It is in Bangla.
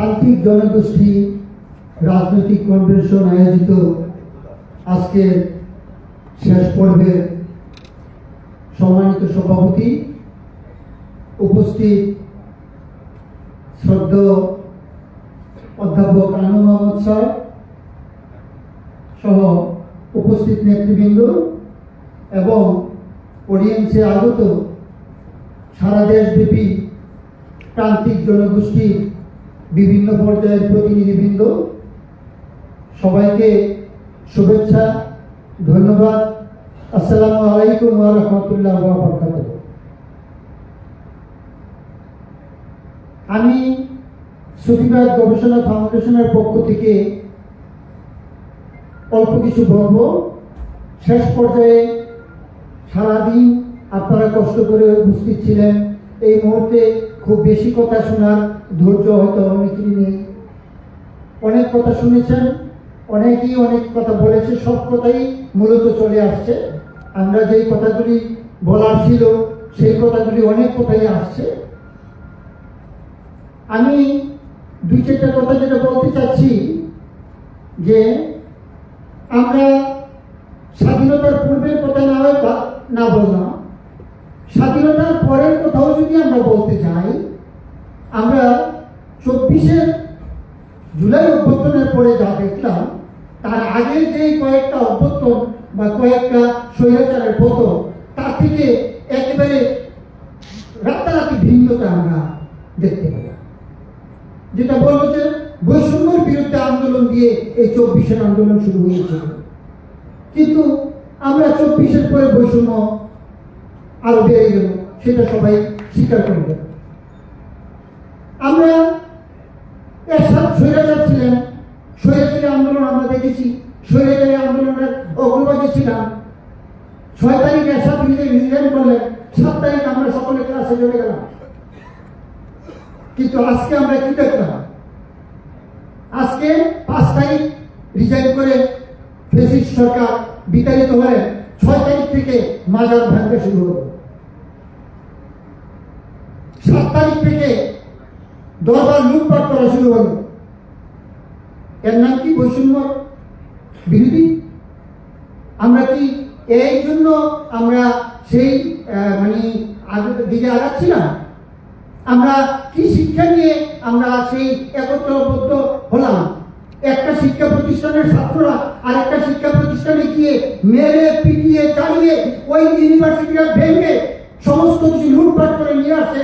প্রান্তিক জনগোষ্ঠী রাজনৈতিক কনভেনশন আয়োজিত আজকের শেষ পর্বের সম্মানিত সভাপতি, উপস্থিত শ্রদ্ধেয় অধ্যাপক আনু মোহাম্মদ স্যার সহ উপস্থিত নেতৃবৃন্দ এবং অডিয়েন্সে আগত সারা দেশব্যাপী প্রান্তিক জনগোষ্ঠীর বিভিন্ন পর্যায়ের প্রতিনিধিবৃন্দ, সবাইকে শুভেচ্ছা, ধন্যবাদ। আসসালামু আলাইকুম ওয়া রাহমাতুল্লাহি ওয়া বারাকাতুহু। আমি সুফিবাদ গবেষণা ফাউন্ডেশনের পক্ষ থেকে অল্প কিছু বলবো। শেষ পর্যায়ে সারাদিন আপনারা কষ্ট করে উপস্থিত ছিলেন। এই মুহূর্তে খুব বেশি কথা শোনার ধৈর্য হয়তো অনেকেরই নেই। অনেক কথা শুনেছেন, অনেকেই অনেক কথা বলেছে, সব কথাই মূলত চলে আসছে। আমরা যেই কথাগুলি বলার ছিল সেই কথাগুলি অনেক কথাই আসছে। আমি দুই চারটা কথা যেটা বলতে চাচ্ছি যে আমরা স্বাধীনতার পূর্বের কথা না বললাম, স্বাধীনতার পরের কথাও যদি আমরা বলতে চাই, আমরা 24শে জুলাই অভ্যুত্থানের পরে যা দেখলাম, তার আগে যে কয়েকটা অভ্যুত্থান বা কয়েকটা স্বৈরাচারের পতন, তার থেকে একেবারে রাতারাতি ভিন্নতা আমরা দেখতে পেলাম। যেটা বলবো যে বৈষম্যের বিরুদ্ধে আন্দোলন দিয়ে এই 24শে আন্দোলন শুরু হয়েছিল, কিন্তু আমরা 24শে পরে বৈষম্য আরো বেড়ে গেল, সেটা সবাই স্বীকার করবে। আমরা স্বৈরাচার ছিলেন, স্বৈরাচারী আন্দোলন আমরা দেখেছি, স্বৈরাচারী আন্দোলনের অগ্রভাগে ছিলাম। 6 তারিখ এরশাদ রিজাইন করলেন, 7 তারিখ আমরা সকলে ক্লাসে চলে গেলাম। কিন্তু আজকে আমরা কি দেখলাম? আজকে 5 তারিখ রিজাইন করে ফ্যাসিস্ট সরকার বিতাড়িত হলে 6 তারিখ থেকে মাজার ভাঙতে শুরু হলো। 7 তারিখ থেকে দরবার লুটপাট করা শুরু হলো। এর নাম কি বৈষম্য বিরোধী? আমরা কি এই জন্য আমরা সেই দিকে আগাচ্ছিলাম? আমরা কি শিক্ষা নিয়ে আমরা সেই একত্রবদ্ধ হলাম? একটা শিক্ষা প্রতিষ্ঠানের ছাত্ররা আরেকটা শিক্ষা প্রতিষ্ঠানে গিয়ে মেরে পিটিয়ে চালিয়ে ওই ইউনিভার্সিটিটা ভেঙে সমস্ত কিছু লুটপাট করে নিয়ে আসে।